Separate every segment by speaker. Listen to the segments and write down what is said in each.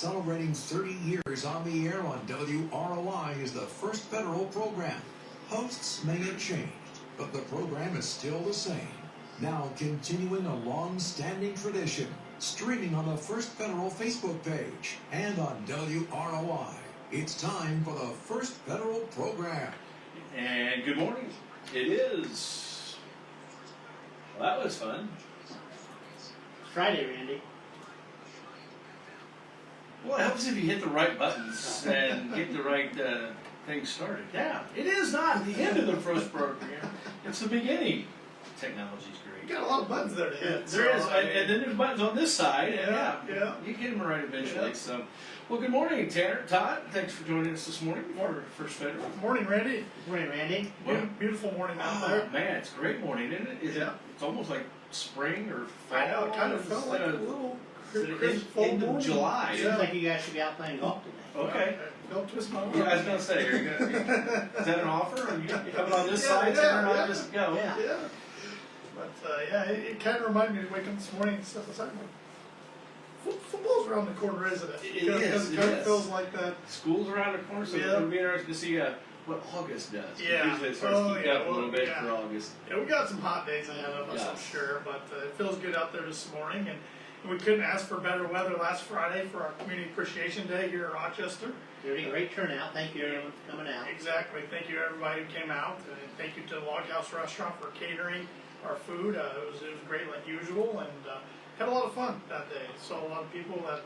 Speaker 1: celebrating 30 years on the air on WROI is the first federal program. Hosts may have changed, but the program is still the same. Now continuing a long-standing tradition, streaming on the First Federal Facebook page and on WROI. It's time for the First Federal program.
Speaker 2: And good morning. It is. Well, that was fun.
Speaker 3: Friday, Randy.
Speaker 2: Well, it helps if you hit the right buttons and get the right things started. Yeah, it is not the end of the first program. It's the beginning. Technology's great.
Speaker 4: You got a lot of buttons there to hit.
Speaker 2: There is, and then there's buttons on this side.
Speaker 4: Yeah.
Speaker 2: You get them right eventually.
Speaker 4: Yeah.
Speaker 2: So, well, good morning, Tanner, Todd. Thanks for joining us this morning for First Federal.
Speaker 4: Good morning, Randy.
Speaker 3: Good morning, Randy.
Speaker 4: Beautiful morning out there.
Speaker 2: Man, it's a great morning, isn't it? It's almost like spring or fall.
Speaker 4: I know, it kind of felt like a little crisp fall
Speaker 2: end of
Speaker 4: morning.
Speaker 2: July.
Speaker 3: Seems like you guys should be out playing golf today.
Speaker 2: Okay.
Speaker 4: Don't twist my arm.
Speaker 2: Yeah, I was going to say, is that an offer? Are you coming on this side, Tanner, and I'll just go?
Speaker 3: Yeah.
Speaker 4: Yeah. But, it kind of reminded me to wake up this morning and stuff aside. Football's around the corner, isn't it?
Speaker 2: It is.
Speaker 4: It kind of feels like that.
Speaker 2: School's around the corner, so it'll be interesting to see what August does.
Speaker 4: Yeah.
Speaker 2: Usually it starts to heat up a little bit for August.
Speaker 4: Yeah, we got some hot days ahead of us, I'm sure, but it feels good out there this morning. And we couldn't ask for better weather last Friday for our Community Appreciation Day here in Rochester.
Speaker 3: Really great turnout. Thank you, everyone, for coming out.
Speaker 4: Exactly. Thank you, everybody who came out. And thank you to the Log House Restaurant for catering our food. It was great like usual, and had a lot of fun that day. Saw a lot of people that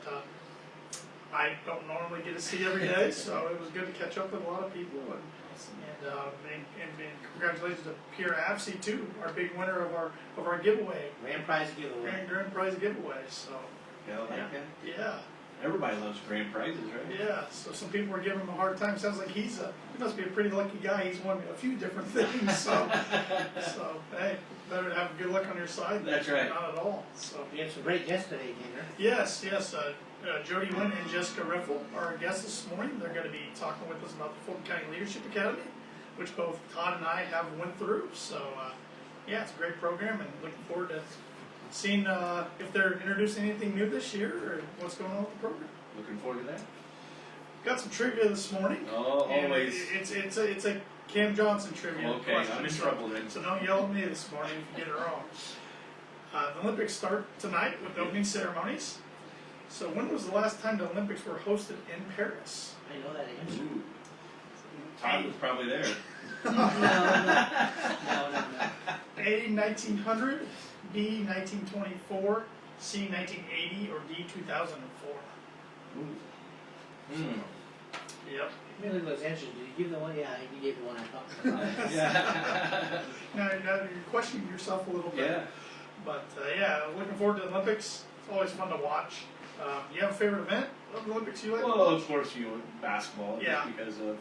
Speaker 4: I don't normally get to see every day, so it was good to catch up with a lot of people. And congratulations to Pierre Absey too, our big winner of our giveaway.
Speaker 3: Grand prize giveaway.
Speaker 4: Grand prize giveaway. So yeah.
Speaker 2: Everybody loves grand prizes, right?
Speaker 4: Yeah, so some people were giving him a hard time. Sounds like he must be a pretty lucky guy. He's won a few different things. So hey, better to have good luck on your side.
Speaker 2: That's right.
Speaker 4: Not at all. So
Speaker 3: We had some great guests today, Tanner.
Speaker 4: yes. Jodi, Wynn, and Jessica Riffle are our guests this morning. They're going to be talking with us about the Fulton County Leadership Academy, which both Todd and I have went through. So it's a great program, and looking forward to seeing if they're introducing anything new this year or what's going on with the program.
Speaker 2: Looking forward to that.
Speaker 4: Got some trivia this morning.
Speaker 2: Oh, always.
Speaker 4: It's a Cam Johnson trivia
Speaker 2: Okay,
Speaker 4: question.
Speaker 2: I'm in trouble then.
Speaker 4: So don't yell at me this morning if you get it wrong. The Olympics start tonight with the opening ceremonies. So when was the last time the Olympics were hosted in Paris?
Speaker 3: I know that answer.
Speaker 2: Ooh. Todd was probably there.
Speaker 3: No.
Speaker 4: A, 1900, B, 1924, C, 1980, or D, 2004? Yep.
Speaker 3: Let me look at those answers. Did you give the one? Yeah, you gave the one I thought.
Speaker 2: Yeah.
Speaker 4: Now you're questioning yourself a little bit.
Speaker 2: Yeah.
Speaker 4: But looking forward to the Olympics. It's always fun to watch. You have a favorite event of the Olympics you like?
Speaker 2: Well, of course, basketball.
Speaker 4: Yeah.
Speaker 2: Just because of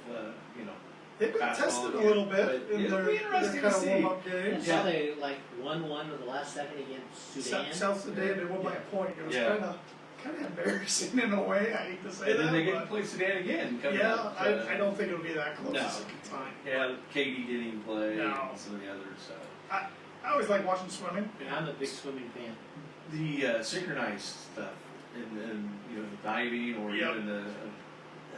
Speaker 4: They've been
Speaker 2: basketball
Speaker 4: tested a little bit in
Speaker 2: it'll
Speaker 4: their
Speaker 2: be interesting
Speaker 4: kind
Speaker 2: to
Speaker 4: of
Speaker 2: see.
Speaker 4: warm-up
Speaker 3: I
Speaker 4: games.
Speaker 3: saw they won one with the last second against Sudan.
Speaker 4: South Sudan, they won by a point. It was kind of embarrassing in a way. I hate to say
Speaker 2: And
Speaker 4: that.
Speaker 2: then they get to
Speaker 4: but
Speaker 2: play Sudan again.
Speaker 4: I don't think it'll be that close
Speaker 2: No.
Speaker 4: a second time.
Speaker 2: Yeah, Katie didn't even play.
Speaker 4: No.
Speaker 2: And some of the others.
Speaker 4: I always like watching swimming.
Speaker 3: And I'm a big swimming fan.
Speaker 2: The synchronized stuff and the diving or even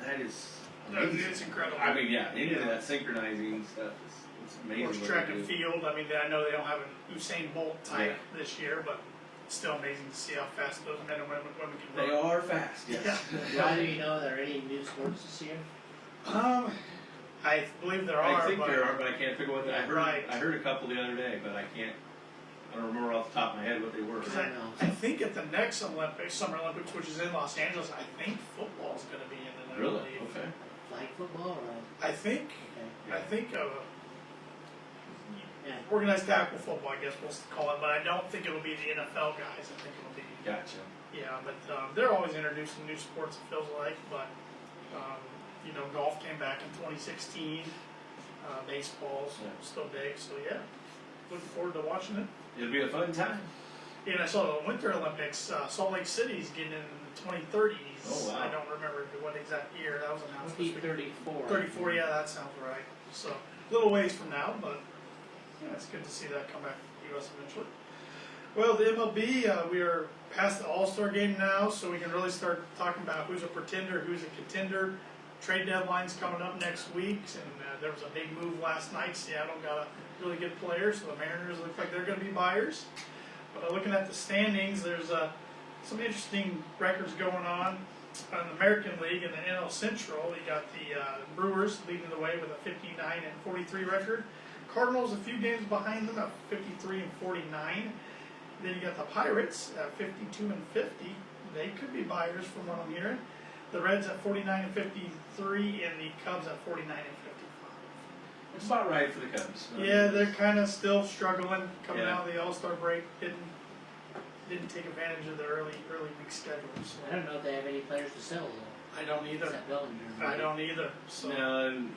Speaker 2: that is amazing.
Speaker 4: It's incredible.
Speaker 2: I mean, any of that synchronizing stuff is amazing.
Speaker 4: Of course, track and field. I mean, I know they don't have an Usain Bolt type this year, but it's still amazing to see how fast those men and women can run.
Speaker 2: They are fast. Yes.
Speaker 3: How do you know there are any new sports this year?
Speaker 4: I believe there are.
Speaker 2: I think there are, but I can't figure what.
Speaker 4: Right.
Speaker 2: I heard a couple the other day, but I don't remember off the top of my head what they were.
Speaker 4: I think at the next Olympics, Summer Olympics, which is in Los Angeles, I think football is going to be in it. I
Speaker 2: Really?
Speaker 4: believe.
Speaker 2: Okay.
Speaker 3: Flag football or?
Speaker 4: I think.
Speaker 3: Okay.
Speaker 4: I think organized tackle football, I guess we'll call it, but I don't think it'll be the NFL guys. I think it'll be.
Speaker 2: Gotcha.
Speaker 4: Yeah, but they're always introducing new sports. It feels like, but golf came back in 2016. Baseball's still big, so looking forward to watching it.
Speaker 2: It'll be a fun time.
Speaker 4: And I saw the Winter Olympics. Salt Lake City's getting in the 2030s.
Speaker 2: Oh, wow.
Speaker 4: I don't remember what exact year that was announced.
Speaker 3: 2034.
Speaker 4: 34, yeah, that sounds right. So a little ways from now, but it's good to see that come back to the U.S. eventually. Well, the MLB, we are past the All-Star game now, so we can really start talking about who's a pretender, who's a contender. Trade deadline's coming up next week, and there was a big move last night. Seattle got a really good player, so the Mariners look like they're going to be buyers. But looking at the standings, there's some interesting records going on. In the American League in the NL Central, you got the Brewers leading the way with a 59-43 record. Cardinals a few games behind them at 53-49. Then you got the Pirates at 52-50. They could be buyers from what I'm hearing. The Reds at 49-53, and the Cubs at 49-55.
Speaker 2: It's about right for the Cubs.
Speaker 4: Yeah, they're kind of still struggling coming
Speaker 2: Yeah.
Speaker 4: out of the All-Star break. Didn't take advantage of the early week schedule. So.
Speaker 3: I don't know if they have any players to sell though.
Speaker 4: I don't either.
Speaker 3: Except Bellinger.
Speaker 4: I don't either. So.
Speaker 2: No, and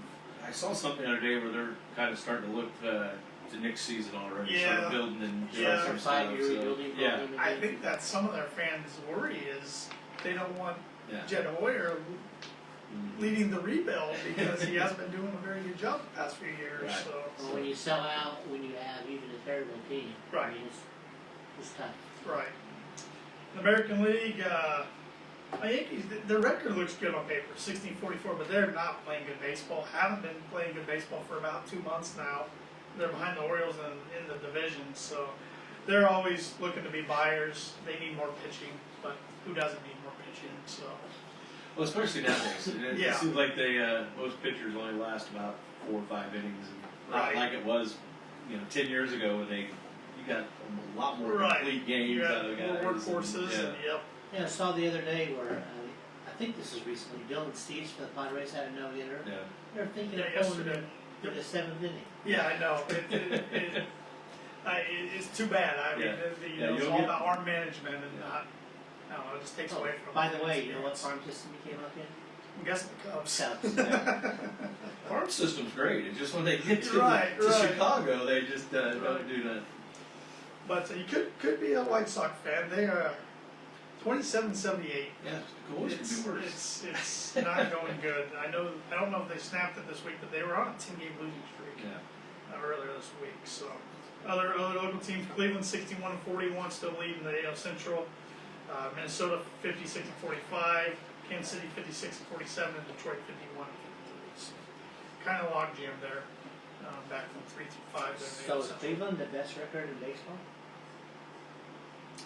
Speaker 2: I saw something the other day where they're kind of starting to look to next season already.
Speaker 4: Yeah.
Speaker 2: Start building and doing
Speaker 4: Yeah.
Speaker 2: some
Speaker 3: Five
Speaker 2: stuff.
Speaker 3: year
Speaker 2: So,
Speaker 3: rebuilding
Speaker 2: yeah.
Speaker 3: program.
Speaker 4: I think that some of their fans' worry is they don't want
Speaker 2: Yeah.
Speaker 4: Jed Hoyer leading the rebuild because he hasn't been doing a very good job the past few years.
Speaker 2: Right.
Speaker 4: So.
Speaker 3: Well, when you sell out, when you have even a terrible team,
Speaker 4: Right.
Speaker 3: I mean, it's tough.
Speaker 4: Right. The American League, the Yankees, their record looks good on paper, 16-44, but they're not playing good baseball. Haven't been playing good baseball for about 2 months now. They're behind the Orioles in the division, so they're always looking to be buyers. They need more pitching, but who doesn't need more pitching? So.
Speaker 2: Well, especially nowadays. It
Speaker 4: Yeah.
Speaker 2: seems like most pitchers only last about 4 or 5 innings, and not
Speaker 4: Right.
Speaker 2: like it was, 10 years ago when you got a lot more complete games
Speaker 4: You
Speaker 2: out of
Speaker 4: got
Speaker 2: guys.
Speaker 4: more workhorses,
Speaker 2: and,
Speaker 4: and yep.
Speaker 3: Yeah, I saw the other day where I think this is recently. Dylan Steves for the Padres had a no-hitter.
Speaker 2: yeah.
Speaker 3: They're thinking
Speaker 4: Yeah,
Speaker 3: of pulling
Speaker 4: yesterday.
Speaker 3: him in the 7th inning.
Speaker 4: Yeah, I know. It's too bad. I mean,
Speaker 2: Yeah,
Speaker 4: it's
Speaker 2: you'll
Speaker 4: all
Speaker 2: get-
Speaker 4: about arm management and not. I don't know, it just takes away from.
Speaker 3: By the way,
Speaker 4: the
Speaker 3: you know what
Speaker 4: experience.
Speaker 3: farm system he came up in?
Speaker 4: I'm guessing the Cubs.
Speaker 3: Cubs.
Speaker 2: Farm system's great. It's just when they get to,
Speaker 4: Right,
Speaker 2: to
Speaker 4: right.
Speaker 2: Chicago, they just
Speaker 4: Right.
Speaker 2: don't do that.
Speaker 4: But you could be a White Sox fan. They are 27-78.
Speaker 2: Yeah, the goals can
Speaker 4: It's,
Speaker 2: be worse.
Speaker 4: it's not going good. I don't know if they snapped it this week, but they were on a 10-game losing streak
Speaker 2: Yeah.
Speaker 4: earlier this week. So other local teams: Cleveland 61-41, still leading the AL Central. Minnesota 56-45, Kansas City 56-47, and Detroit 51-53. So kind of log jam there, back from 3 through 5. There in the
Speaker 3: So
Speaker 4: AL
Speaker 3: is
Speaker 4: Central.
Speaker 3: Cleveland the best record in baseball?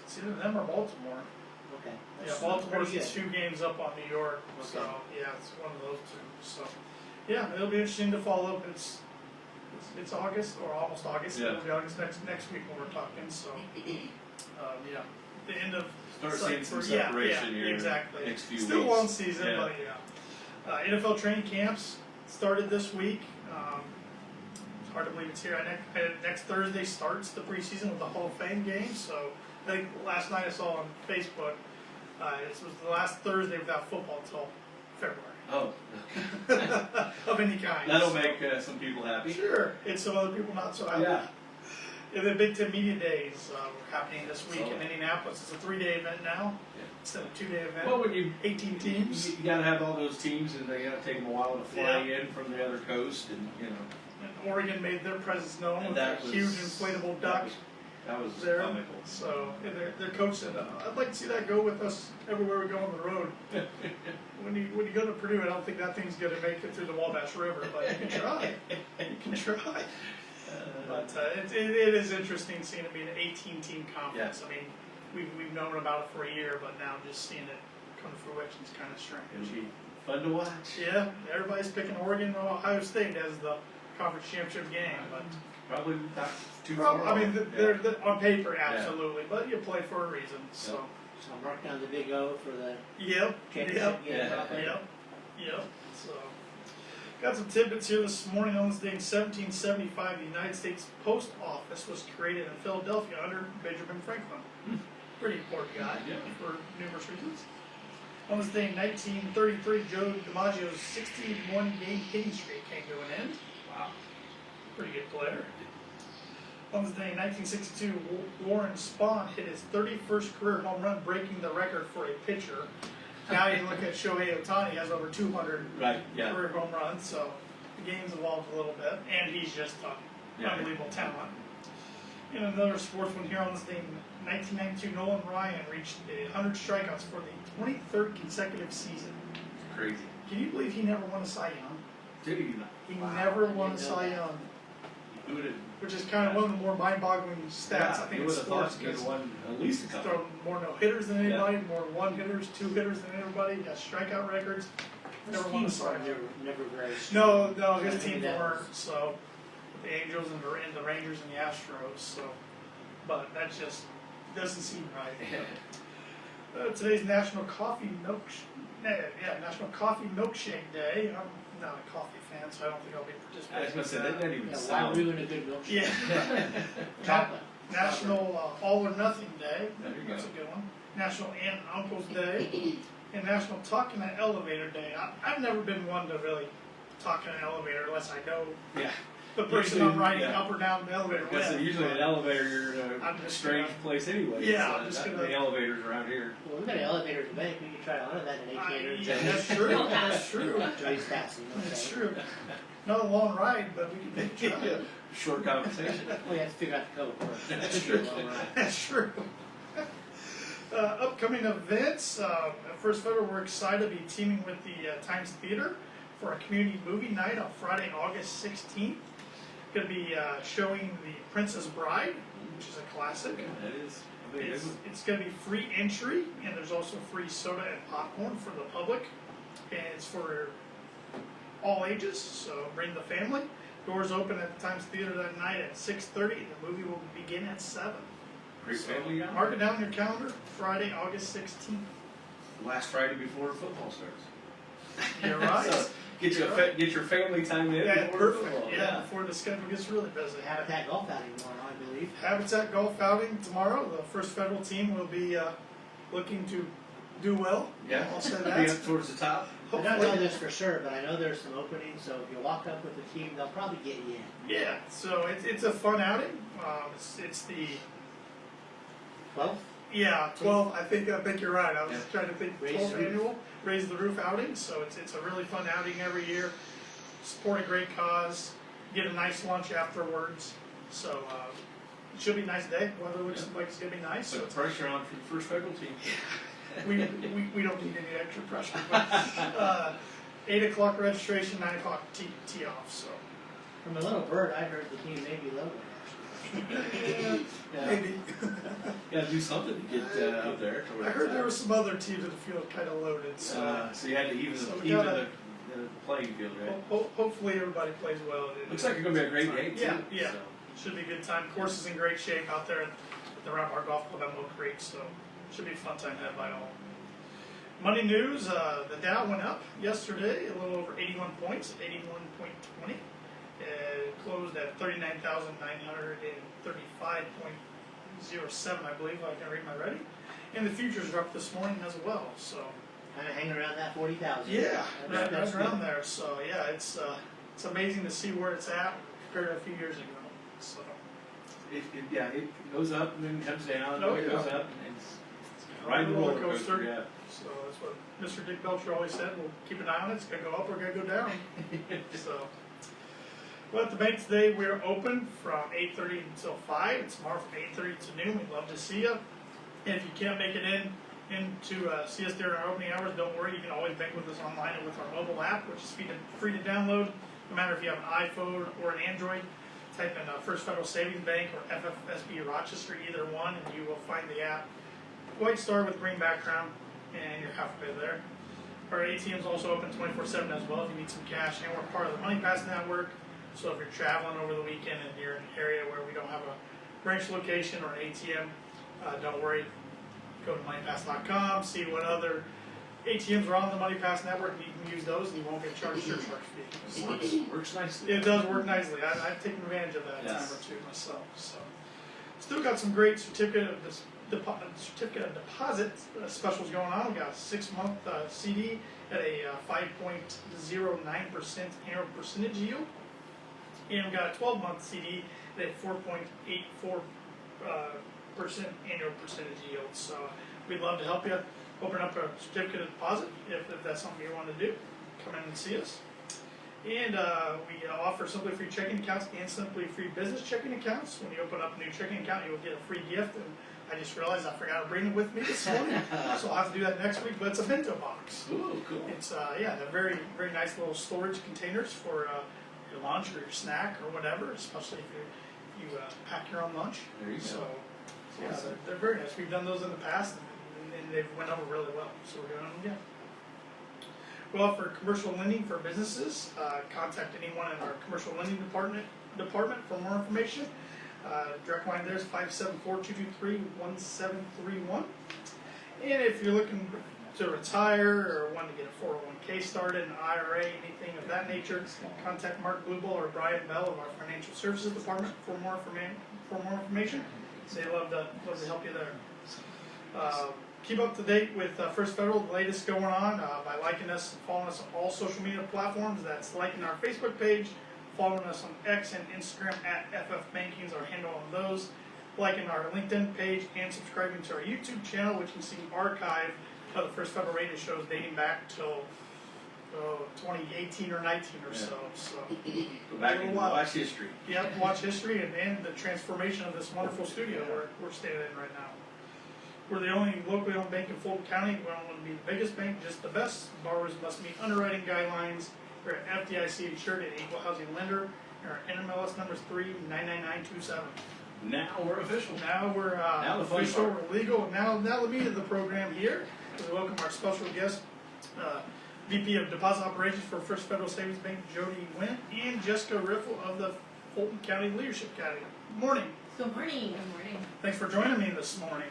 Speaker 4: It's either them or Baltimore.
Speaker 3: Okay.
Speaker 4: Yeah,
Speaker 3: That's
Speaker 4: Baltimore's
Speaker 3: pretty good.
Speaker 4: 2 games up on New York, so
Speaker 3: Okay.
Speaker 4: yeah, it's one of those two. So yeah, it'll be interesting to follow. It's August or almost August.
Speaker 2: Yeah.
Speaker 4: It'll be August next week when we're talking. So yeah, the end of
Speaker 2: Start
Speaker 4: so
Speaker 2: seeing some
Speaker 4: for- yeah,
Speaker 2: separation here
Speaker 4: exactly.
Speaker 2: next few
Speaker 4: Still
Speaker 2: weeks.
Speaker 4: long season,
Speaker 2: Yeah.
Speaker 4: but yeah. NFL training camps started this week. It's hard to believe it's here. Next Thursday starts the preseason with the Hall of Fame game. So I think last night I saw on Facebook, it was the last Thursday without football until February.
Speaker 2: Oh,
Speaker 4: Of any kind.
Speaker 2: that'll
Speaker 4: So,
Speaker 2: make some people happy.
Speaker 4: Sure. It's some other people not so happy.
Speaker 2: Yeah.
Speaker 4: And the Big Ten Media Days were happening this week
Speaker 2: So-
Speaker 4: in Indianapolis. It's a 3-day event now
Speaker 2: Yeah.
Speaker 4: instead of a 2-day event.
Speaker 2: Well, when you
Speaker 4: 18 teams.
Speaker 2: You gotta have all those teams, and they gotta take them a while to fly in from the other coast, and
Speaker 4: And Oregon made their presence known
Speaker 2: And
Speaker 4: with a
Speaker 2: that was-
Speaker 4: huge inflatable duck
Speaker 2: that was
Speaker 4: there.
Speaker 2: comical.
Speaker 4: So and their coach said, "I'd like to see that go with us everywhere we go on the road." When you go to Purdue, I don't think that thing's going to make it through the Wabash River, but you can try. You can try. But it is interesting seeing it be an 18-team conference.
Speaker 2: Yeah.
Speaker 4: I mean, we've known about it for a year, but now just seeing it come to fruition is kind of strange.
Speaker 2: It'll be fun to watch.
Speaker 4: Yeah, everybody's picking Oregon or Ohio State as the conference championship game, but
Speaker 2: Probably not too
Speaker 4: well,
Speaker 2: far
Speaker 4: I mean,
Speaker 2: off.
Speaker 4: they're on paper, absolutely, but you play for a reason. So,
Speaker 3: So mark down the big O for the
Speaker 4: yep,
Speaker 3: championship game.
Speaker 2: Yeah.
Speaker 3: probably.
Speaker 4: yep. So, got some tidbits here this morning. On this day in 1775, the United States Post Office was created in Philadelphia under Benjamin Franklin. Pretty important guy
Speaker 2: Yeah.
Speaker 4: for numerous reasons. On this day in 1933, Joe DiMaggio's 61-game hitting streak came to an end.
Speaker 2: Wow.
Speaker 4: Pretty good player. On this day in 1962, Warren Spahn hit his 31st career home run, breaking the record for a pitcher. Now you look at Shohei Ohtani, he has over 200
Speaker 2: Right, yeah.
Speaker 4: career home runs, so the game's evolved a little bit, and he's just an
Speaker 2: Yeah.
Speaker 4: unbelievable talent. In another sports one here on this day, 1992, Nolan Ryan reached 100 strikeouts for the 23rd consecutive season.
Speaker 2: Crazy.
Speaker 4: Can you believe he never won a Cy Young?
Speaker 2: Did he?
Speaker 4: He
Speaker 3: Wow,
Speaker 4: never
Speaker 3: I
Speaker 4: won a
Speaker 3: didn't know
Speaker 4: Cy
Speaker 3: that.
Speaker 4: Young,
Speaker 2: Who would have?
Speaker 4: which is kind of one of the more mind-boggling stats I think in sports.
Speaker 2: He would have won at least a
Speaker 4: He's
Speaker 2: couple.
Speaker 4: thrown more no-hitters than anybody, more one-hitters, two-hitters than anybody. He got strikeout records. Never won a Cy Young.
Speaker 3: Never very strong.
Speaker 4: No, his
Speaker 3: Maybe
Speaker 4: teams
Speaker 3: that was-
Speaker 4: weren't. So the Angels and the Rangers and the Astros. So, but that just doesn't seem right. Today's National Coffee National Coffee Milkshake Day. I'm not a coffee fan, so I don't think I'll be
Speaker 2: I was
Speaker 4: participating.
Speaker 2: gonna say, that doesn't even
Speaker 3: Yeah, why
Speaker 2: sound.
Speaker 3: ruin a good milkshake?
Speaker 4: Yeah.
Speaker 3: Chocolate.
Speaker 4: National All or Nothing Day.
Speaker 2: There you
Speaker 4: That's
Speaker 2: go.
Speaker 4: a good one. National Aunt and Uncle's Day. And National Talk in an Elevator Day. I've never been one to really talk in an elevator unless I know
Speaker 2: Yeah.
Speaker 4: the person
Speaker 2: Usually,
Speaker 4: I'm riding
Speaker 2: yeah.
Speaker 4: up or down the elevator
Speaker 2: Because
Speaker 4: with.
Speaker 2: usually an elevator, you're in
Speaker 4: I'm
Speaker 2: a
Speaker 4: just
Speaker 2: strange
Speaker 4: gonna-
Speaker 2: place anyway.
Speaker 4: Yeah,
Speaker 2: so
Speaker 4: I'm just
Speaker 2: not
Speaker 4: gonna-
Speaker 2: many elevators around here.
Speaker 3: Well, we got an elevator at the bank. We could try to honor that in
Speaker 4: Yeah,
Speaker 3: 1800.
Speaker 4: that's true. That's true.
Speaker 3: Jody's passing. Okay.
Speaker 4: That's true. Not a long ride, but we can make it try.
Speaker 2: Short conversation.
Speaker 3: Well, you have to figure out the code first.
Speaker 2: That's
Speaker 3: Could be
Speaker 2: true.
Speaker 3: a long ride.
Speaker 4: That's true. Upcoming events. At First Federal, we're excited to be teaming with the Times Theater for a community movie night on Friday, August 16th. Going to be showing The Princess Bride, which is a classic.
Speaker 2: That is. I think
Speaker 4: It's going to be free entry, and there's also free soda and popcorn for the public. And it's for all ages, so bring the family. Doors open at the Times Theater that night at 6:30. The movie will begin at 7.
Speaker 2: Great family out.
Speaker 4: Mark it down on your calendar, Friday, August 16th.
Speaker 2: Last Friday before football starts.
Speaker 4: You're right.
Speaker 2: So, get your family time in
Speaker 4: Yeah,
Speaker 2: before
Speaker 4: perfect.
Speaker 2: football.
Speaker 4: Yeah, before the schedule gets really busy.
Speaker 3: Habitat Golf Outing tomorrow, I believe.
Speaker 4: Habitat Golf Outing tomorrow. The First Federal team will be looking to do well.
Speaker 2: Yeah.
Speaker 4: I'll say
Speaker 2: Be
Speaker 4: that.
Speaker 2: up towards the top.
Speaker 3: I don't know
Speaker 4: Hopefully.
Speaker 3: this for sure, but I know there's some openings, so if you walk up with the team, they'll probably get you in.
Speaker 4: Yeah, so it's a fun outing. It's the
Speaker 3: 12?
Speaker 4: Yeah, 12. I think you're right. I was
Speaker 2: Yeah.
Speaker 4: trying to think
Speaker 3: Raise
Speaker 4: 12
Speaker 3: the Roof.
Speaker 4: annual Raise the Roof outing. So it's a really fun outing every year. Support a great cause. Get a nice lunch afterwards. So it should be a nice day. Weather looks like it's gonna be nice. So
Speaker 2: Put the pressure on for the First Federal team.
Speaker 4: we don't need any extra pressure. But, 8 o'clock registration, 9 o'clock tee off. So
Speaker 3: From a little bird, I heard the team may be lower.
Speaker 2: Yeah.
Speaker 4: maybe.
Speaker 2: Gotta do something to get up there. To where
Speaker 4: I heard
Speaker 2: it's
Speaker 4: there
Speaker 2: at.
Speaker 4: were some other teams in the field kind of loaded. So.
Speaker 2: So you had to even,
Speaker 4: So we
Speaker 2: even
Speaker 4: gotta-
Speaker 2: the playing field, right?
Speaker 4: Hopefully everybody plays well.
Speaker 2: Looks like it's gonna be a great day too.
Speaker 4: Yeah, yeah.
Speaker 2: So.
Speaker 4: Should be a good time. Course is in great shape out there at the Rampart Golf Club at Oak Creek, so should be a fun time had by all. Money news, the Dow went up yesterday, a little over 81 points, 81.20. It closed at 39,935.07, I believe, I can read my writing. And the futures are up this morning as well, so.
Speaker 3: Kind of hanging around that 40,000.
Speaker 4: Yeah,
Speaker 3: That's
Speaker 4: right around
Speaker 3: good.
Speaker 4: there, so yeah, it's amazing to see where it's at compared to a few years ago, so.
Speaker 2: It goes up and then comes down,
Speaker 4: Oh,
Speaker 2: it
Speaker 4: yeah.
Speaker 2: goes up, and it's riding the roller coaster, yeah.
Speaker 4: So that's what Mr. Dick Belcher always said, we'll keep an eye on it, it's gonna go up or gonna go down, so. Well, at the bank today, we're open from 8:30 until 5, and tomorrow from 8:30 to noon, we'd love to see you. And if you can't make it in to see us during our opening hours, don't worry, you can always bank with us online and with our mobile app, which is free to download, no matter if you have an iPhone or an Android. Type in First Federal Savings Bank or FFSB Rochester, either one, and you will find the app. White Star with green background, and you're halfway there. Our ATM's also open 24/7 as well if you need some cash, and we're part of the Money Pass network. So if you're traveling over the weekend and you're in an area where we don't have a branch location or an ATM, don't worry. Go to moneypass.com, see what other ATMs are on the Money Pass network, and you can use those, and you won't get charged surcharge fee.
Speaker 2: Works nicely.
Speaker 4: It does work nicely. I've taken advantage of that a time
Speaker 2: Yes.
Speaker 4: or two myself. So, still got some great certificate of deposit specials going on. We got a 6-month CD at a 5.09% annual percentage yield, and we got a 12-month CD at a 4.84% annual percentage yield. So, we'd love to help you open up a certificate of deposit if that's something you want to do. Come in and see us. And we offer simply free checking accounts and simply free business checking accounts. When you open up a new checking account, you'll get a free gift. And I just realized I forgot to bring it with me this morning, so I'll have to do that next week. But it's a bento box.
Speaker 2: Ooh, cool.
Speaker 4: It's they're very, very nice little storage containers for your lunch or your snack or whatever, especially if you pack your own lunch.
Speaker 2: There you
Speaker 4: So,
Speaker 2: go.
Speaker 4: yeah,
Speaker 2: Awesome.
Speaker 4: they're very nice. We've done those in the past, and they've went over really well. So we're doing them again. We offer commercial lending for businesses. Contact anyone in our commercial lending department for more information. Direct line there is 574-223-1731. And if you're looking to retire or want to get a 401k started, an IRA, anything of that nature, contact Mark Bluebell or Brian Bell of our financial services department for more information. They love to help you there. Keep up to date with First Federal, the latest going on, by liking us and following us on all social media platforms. That's liking our Facebook page, following us on X and Instagram at FF Banking is our handle on those, liking our LinkedIn page, and subscribing to our YouTube channel, which you can see archive of the First Federal radio shows dating back till 2018 or 19 or so. So
Speaker 2: Go back and watch history.
Speaker 4: Yep, watch history and the transformation of this wonderful studio we're standing in right now. We're the only locally owned bank in Fulton County. We don't want to be the biggest bank, just the best. Borrowers must meet underwriting guidelines. We're FDIC insured and equal housing lender. Our NMLS number is 399927.
Speaker 2: Now we're official.
Speaker 4: Now we're
Speaker 2: Now the fun
Speaker 4: official,
Speaker 2: part.
Speaker 4: we're legal. Now the meat of the program here. We welcome our special guest, VP of Deposit Operations for First Federal Savings Bank, Jodi Wynn, and Jessica Riffle of the Fulton County Leadership Academy. Good morning.
Speaker 5: Good morning. Good morning.
Speaker 4: Thanks for joining me this morning.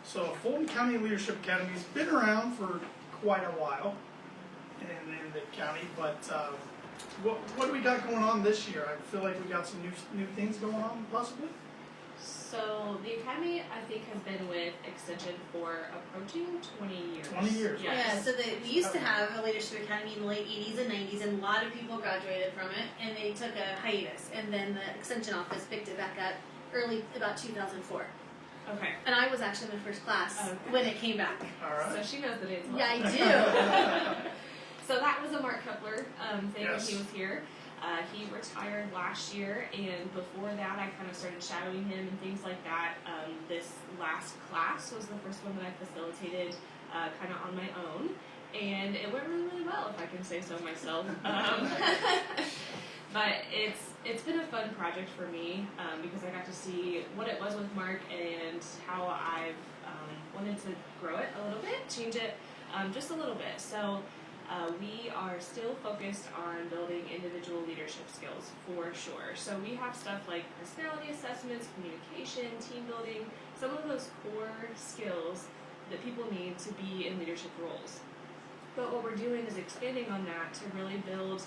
Speaker 4: So Fulton County Leadership Academy's been around for quite a while in the county, but what do we got going on this year? I feel like we got some new things going on, possibly.
Speaker 5: So the academy, I think, has been with Extension for approaching 20 years.
Speaker 4: 20 years.
Speaker 5: Yes.
Speaker 6: Yeah, so we used to have a leadership academy in the late 80s and 90s, and a lot of people graduated from it, and they took a hiatus, and then the extension office picked it back up about 2004.
Speaker 5: Okay.
Speaker 6: And I was actually in the first class when it came back.
Speaker 4: All right.
Speaker 5: So she knows the dates well.
Speaker 6: Yeah, I do.
Speaker 5: So that was a Mark Kepler thing
Speaker 4: Yes.
Speaker 5: when he was here. He retired last year, and before that I kind of started shadowing him and things like that. This last class was the first one that I facilitated kind of on my own, and it went really, really well, if I can say so myself. But it's been a fun project for me because I got to see what it was with Mark and how I've wanted to grow it a little bit, change it just a little bit. So we are still focused on building individual leadership skills for sure. So we have stuff like personality assessments, communication, team building, some of those core skills that people need to be in leadership roles. But what we're doing is expanding on that to really build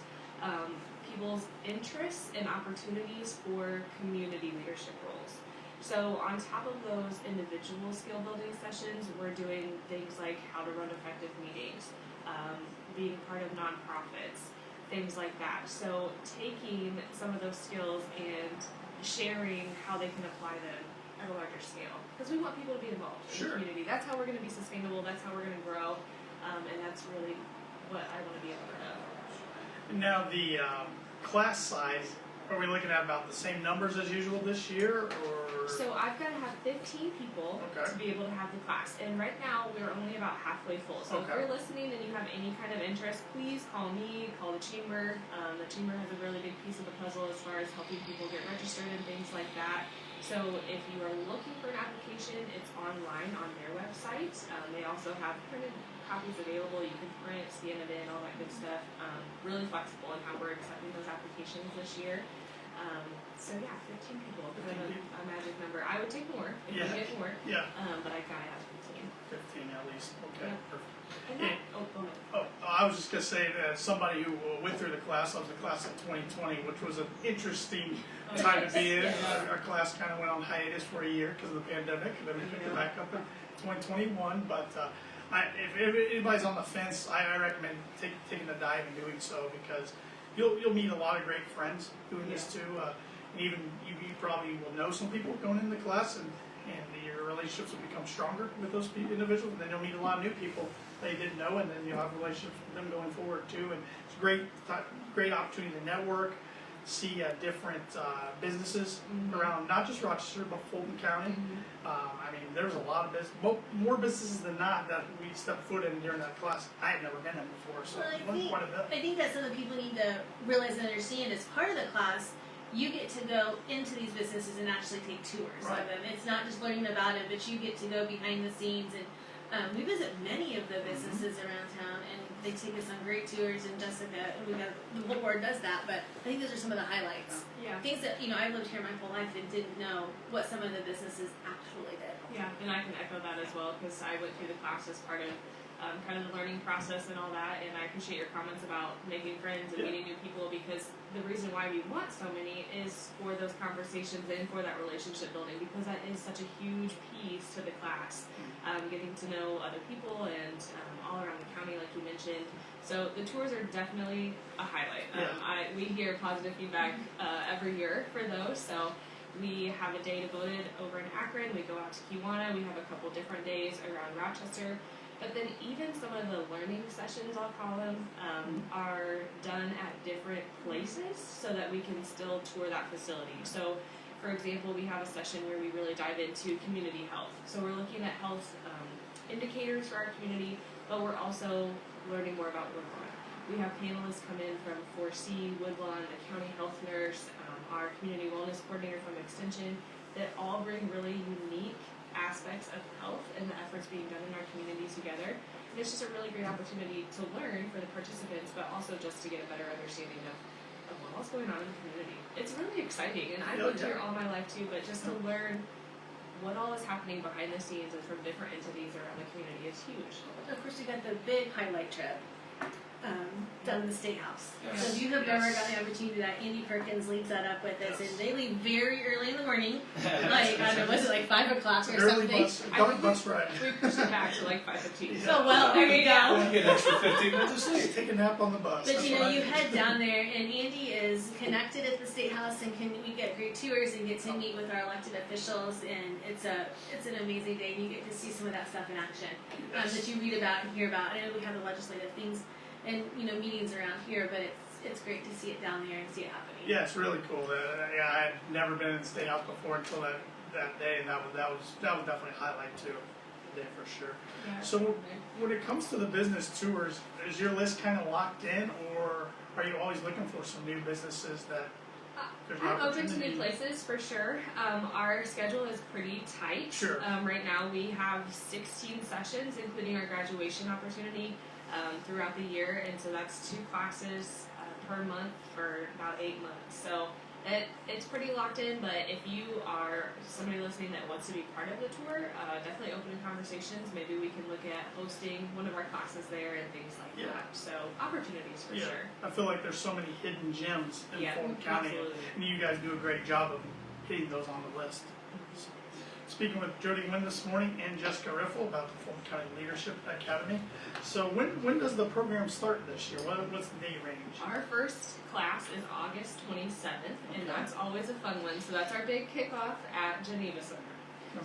Speaker 5: people's interests and opportunities for community leadership roles. So on top of those individual skill building sessions, we're doing things like how to run effective meetings, being part of nonprofits, things like that. So taking some of those skills and sharing how they can apply them at a larger scale. Because we want people to be involved in the community. That's how we're going to be sustainable, that's how we're going to grow, and that's really what I want to be a part of.
Speaker 4: Now the class size, are we looking at about the same numbers as usual this year, or?
Speaker 5: So I've got to have 15 people to be able to have the class, and right now we're only about halfway full. So if you're listening and you have any kind of interest, please call me, call the chamber. The chamber has a really big piece of the puzzle as far as helping people get registered and things like that. So if you are looking for an application, it's online on their website. They also have printed copies available. You can print, scan it in, all that good stuff. Really flexible in how we're accepting those applications this year. So yeah, 15 people. A magic number. I would take more if you get more.
Speaker 4: Yeah.
Speaker 5: But I gotta have 15.
Speaker 4: 15 at least. Okay.
Speaker 5: Yeah.
Speaker 4: Perfect.
Speaker 5: And that, go ahead.
Speaker 4: I was just going to say that somebody who went through the class, I was in the class of 2020, which was an interesting time to be in. Our class kind of went on hiatus for a year because of the pandemic, and then we picked it back up in 2021. But if anybody's on the fence, I recommend taking the dive and doing so, because you'll meet a lot of great friends doing this too. Even you probably will know some people going into the class, and your your relationships will become stronger with those individuals, and then you'll meet a lot of new people that you didn't know, and then you'll have relationships with them going forward too. And it's a great opportunity to network, see different businesses around not just Rochester but Fulton County. I mean, there's a lot of more businesses than not that we stepped foot in during that class. I had never been in before, so
Speaker 6: Well,
Speaker 4: quite a bit.
Speaker 6: I think that some of the people need to realize and understand as part of the class, you get to go into these businesses and actually take tours
Speaker 4: Right.
Speaker 6: of them. It's not just learning about it, but you get to go behind the scenes. And we visit many of the businesses around town, and they take us on great tours. And Jessica, and the whole board does that. But I think those are some of the highlights.
Speaker 5: Yeah.
Speaker 6: Things that I lived here my whole life and didn't know what some of the businesses actually did.
Speaker 5: Yeah, and I can echo that as well because I went through the class as part of kind of the learning process and all that, and I appreciate your comments about making friends and meeting new people because the reason why we want so many is for those conversations and for that relationship building because that is such a huge piece to the class, getting to know other people and all around the county like you mentioned. So the tours are definitely a highlight. We hear positive feedback every year for those, so we have a day devoted over in Akron, we go out to Kiwanis, we have a couple different days around Rochester. But then even some of the learning sessions, I'll call them, are done at different places so that we can still tour that facility. So, for example, we have a session where we really dive into community health. So we're looking at health indicators for our community, but we're also learning more about Woodlawn. We have panelists come in from 4C, Woodlawn, the county health nurse, our community wellness coordinator from Extension, that all bring really unique aspects of health and the efforts being done in our community together. And it's just a really great opportunity to learn for the participants, but also just to get a better understanding of what else going on in the community. It's really exciting, and I've lived here all my life too, but just to learn what all is happening behind the scenes and from different entities around the community is huge.
Speaker 6: Of course, we got the big highlight trip down in the State House.
Speaker 2: Yes.
Speaker 6: So if you have never gotten the opportunity to do that, Andy Perkins leads that up with us, and they leave very early in the morning. Like, I don't know, was it like 5 o'clock or
Speaker 4: Early
Speaker 6: something?
Speaker 4: bus, dark bus ride.
Speaker 5: We pushed it back to like 5:15.
Speaker 6: So, well, there you go.
Speaker 2: You get an extra 15 minutes of sleep.
Speaker 4: Take a nap on the bus.
Speaker 6: But
Speaker 4: That's
Speaker 6: you
Speaker 4: what
Speaker 6: know,
Speaker 4: I
Speaker 6: you
Speaker 4: do.
Speaker 6: head down there, and Andy is connected at the State House, and we get great tours and get to meet with our elected officials, and it's an amazing day. And you get to see some of that stuff in action that you read about and hear about. I know we have the legislative things and meetings around here, but it's great to see it down there and see it happening.
Speaker 4: Yeah, it's really cool. I had never been in the State House before until that day, and that was definitely a highlight too, the day for sure.
Speaker 5: Yeah.
Speaker 4: So when it comes to the business tours, is your list kind of locked in, or are you always looking for some new businesses that there's an
Speaker 5: I'm open to
Speaker 4: opportunity?
Speaker 5: new places for sure. Our schedule is pretty tight.
Speaker 4: Sure.
Speaker 5: Right now we have 16 sessions, including our graduation opportunity throughout the year, and so that's 2 classes per month for about 8 months. So it's pretty locked in. But if you are somebody listening that wants to be part of the tour, definitely open to conversations. Maybe we can look at hosting one of our classes there and things like that. So opportunities for sure.
Speaker 4: I feel like there's so many hidden gems in
Speaker 5: Yeah,
Speaker 4: Fulton County,
Speaker 5: absolutely.
Speaker 4: and you guys do a great job of hitting those on the list. Speaking with Jodi Wynn this morning and Jessica Riffle about the Fulton County Leadership Academy. So when does the program start this year? What's the date range?
Speaker 5: Our first class is August 27th, and that's always a fun one. So that's our big kickoff at Geneva Center.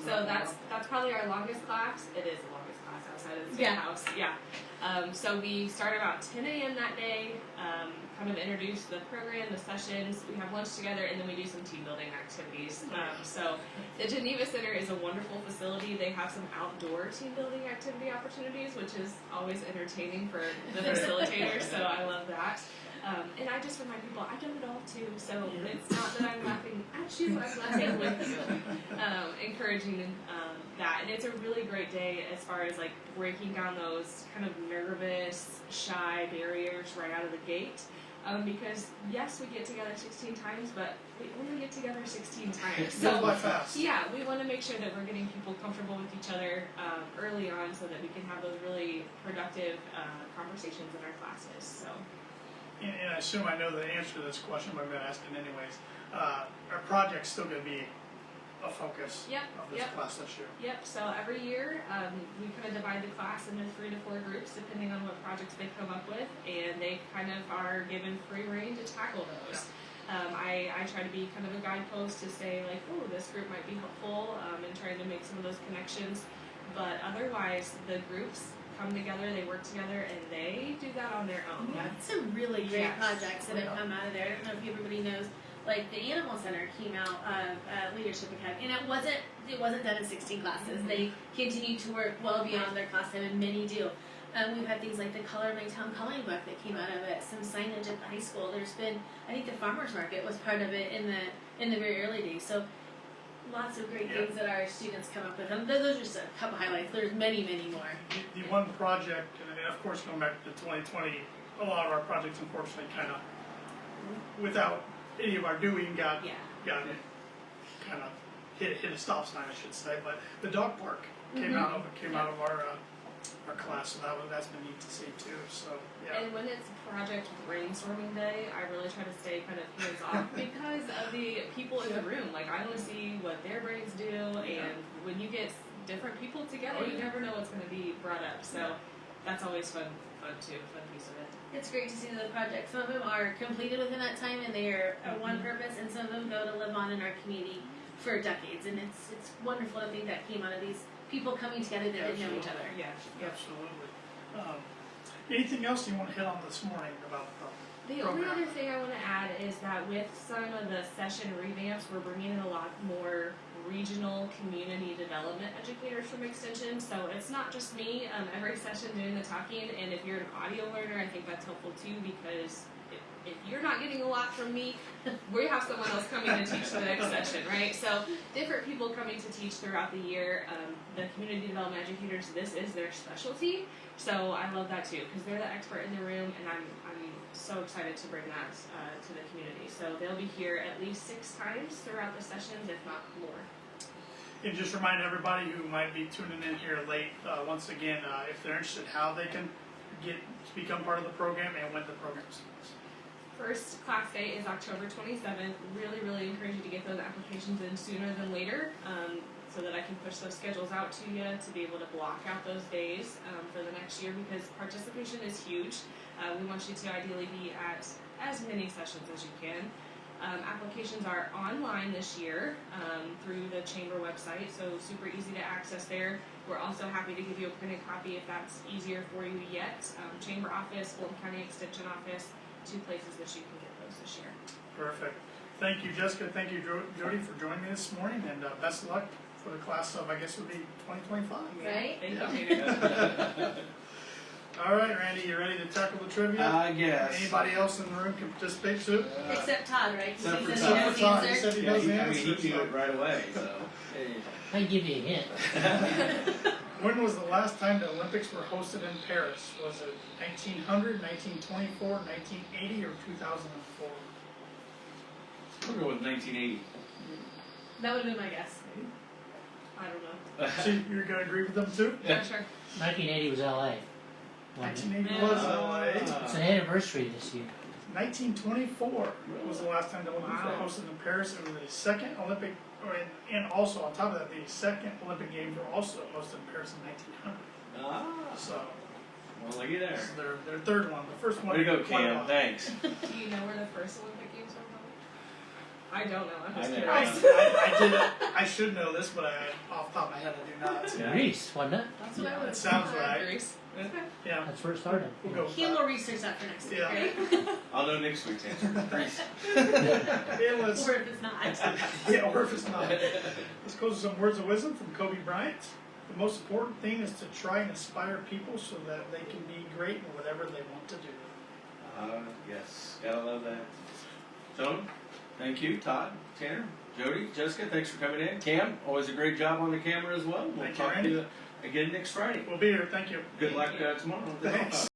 Speaker 5: So that's probably our longest class. It is the longest class outside of the State House. Yeah. So we start about 10 a.m. that day, kind of introduce the program, the sessions. We have lunch together, and then we do some team building activities. So the Geneva Center is a wonderful facility. They have some outdoor team building activity opportunities, which is always entertaining for the facilitators. So I love that. And I just remind people, I've done it all too, so it's not that I'm laughing at you, I'm laughing with you. Encouraging that. And it's a really great day as far as like breaking down those kind of nervous, shy barriers right out of the gate. Because yes, we get together 16 times, but we only get together 16 times.
Speaker 4: Goes by fast.
Speaker 5: Yeah, we want to make sure that we're getting people comfortable with each other early on so that we can have those really productive conversations in our classes. So.
Speaker 4: And I assume I know the answer to this question, but I'm going to ask it anyways. Our project's still going to be a focus of this class this year.
Speaker 5: Yep, so every year we kind of divide the class into 3 to 4 groups depending on what projects they come up with, and they kind of are given free rein to tackle those. I try to be kind of a guidepost to say like, oh, this group might be helpful, and trying to make some of those connections. But otherwise, the groups come together, they work together, and they do that on their own.
Speaker 6: Yeah, some really great
Speaker 5: Yes.
Speaker 6: projects that have come out of there. I don't know if everybody knows, like the Animal Center came out of Leadership Academy, and it wasn't done in 16 classes. They continue to work well beyond their class time, and many do. We've had things like the Color My Town Coloring Book that came out of it, some signage at the high school. There's been, I think the farmers market was part of it in the very early days. So lots of great things that our students come up with. And those are just a couple highlights. There's many, many more.
Speaker 4: The one project, and of course going back to 2020, a lot of our projects unfortunately kind of, without any of our doing, got kind of hit a stop sign, I should say. But the dog park came out of our class, so that's been neat to see too. So yeah.
Speaker 5: And when it's project brainstorming day, I really try to stay kind of hands off because of the people in the room. Like I want to see what their brains do, and when you get different people together, you never know what's going to be brought up. So that's always fun too, fun piece of it.
Speaker 6: It's great to see the projects. Some of them are completed within that time, and they are one purpose, and some of them go to live on in our community for decades. And it's wonderful to think that came out of these people coming together that didn't know each other.
Speaker 5: Yeah.
Speaker 4: Absolutely. Anything else you want to hit on this morning about the
Speaker 5: The only
Speaker 4: program?
Speaker 5: other thing I want to add is that with some of the session revamps, we're bringing in a lot more regional community development educators from Extension. So it's not just me every session doing the talking. And if you're an audio learner, I think that's helpful too, because if you're not getting a lot from me, we have someone else coming to teach the next session, right? So different people coming to teach throughout the year. The community development educators, this is their specialty. So I love that too, because they're the expert in the room, and I'm so excited to bring that to the community. So they'll be here at least 6 times throughout the sessions, if not more.
Speaker 4: And just remind everybody who might be tuning in here late, once again, if they're interested, how they can become part of the program and when the program starts.
Speaker 5: First class day is October 27th. Really, really encourage you to get those applications in sooner than later, so that I can push those schedules out to you to be able to block out those days for the next year, because participation is huge. We want you to ideally be at as many sessions as you can. Applications are online this year through the Chamber website, so super easy to access there. We're also happy to give you a printed copy if that's easier for you yet. Chamber office, Fulton County Extension office, 2 places that you can get those this year.
Speaker 4: Perfect. Thank you, Jessica. Thank you, Jodi, for joining me this morning, and best of luck for the class of, I guess it would be 2025.
Speaker 6: Right?
Speaker 5: Thank you.
Speaker 4: All right, Randy, you ready to tackle the trivia?
Speaker 2: I guess.
Speaker 4: Anybody else in the room can participate too?
Speaker 6: Except Todd, right?
Speaker 2: Except for
Speaker 6: He
Speaker 2: Todd.
Speaker 6: says he knows the
Speaker 4: He
Speaker 6: answer.
Speaker 4: said he
Speaker 2: Yeah,
Speaker 4: knows the
Speaker 2: I mean,
Speaker 4: answer.
Speaker 2: he knew it right away, so.
Speaker 7: I can give you a hint.
Speaker 4: When was the last time the Olympics were hosted in Paris? Was it 1900, 1924, 1980, or 2004?
Speaker 2: We'll go with 1980.
Speaker 6: That would have been my guess.
Speaker 5: I don't know.
Speaker 4: So you're going to agree with them too?
Speaker 5: Yeah, sure.
Speaker 7: 1980 was LA. wasn't it?
Speaker 4: 1980 was LA.
Speaker 7: It's an anniversary this year.
Speaker 4: 1924 was the last time the Olympics were hosted in Paris. It was the second Olympic, and also on top of that, the second Olympic Games were also hosted in Paris in 1900. So,
Speaker 2: Well, look at there.
Speaker 4: this is their third one. The first one.
Speaker 2: Way to go,
Speaker 4: won
Speaker 2: Cam.
Speaker 4: one.
Speaker 2: Thanks.
Speaker 5: Do you know where the first Olympic Games were held? I don't know. I'm just
Speaker 2: I know.
Speaker 5: curious.
Speaker 4: I should know this, but off the top of my head, I do not.
Speaker 2: Yeah.
Speaker 7: Greece, wasn't it?
Speaker 5: That's what I would
Speaker 4: That sounds
Speaker 5: have
Speaker 4: right.
Speaker 5: Greece. Okay.
Speaker 4: Yeah,
Speaker 7: That's where it started.
Speaker 4: we'll go with
Speaker 6: Cam
Speaker 4: that.
Speaker 6: will research that for next week,
Speaker 4: Yeah.
Speaker 6: right?
Speaker 2: I'll know next week's answer. Greece.
Speaker 4: It was,
Speaker 6: Or if it's not.
Speaker 4: yeah, or if it's not. Let's go to some words of wisdom from Kobe Bryant. The most important thing is to try and inspire people so that they can be great in whatever they want to do.
Speaker 2: Yes. Gotta love that. Tone, thank you. Todd, Tanner, Jodi, Jessica, thanks for coming in. Cam, always a great job on the camera as well. We'll
Speaker 4: Thank you,
Speaker 2: talk to
Speaker 4: Randy.
Speaker 2: you again next Friday.
Speaker 4: We'll be here. Thank you.
Speaker 2: Good luck tomorrow.
Speaker 4: Thanks.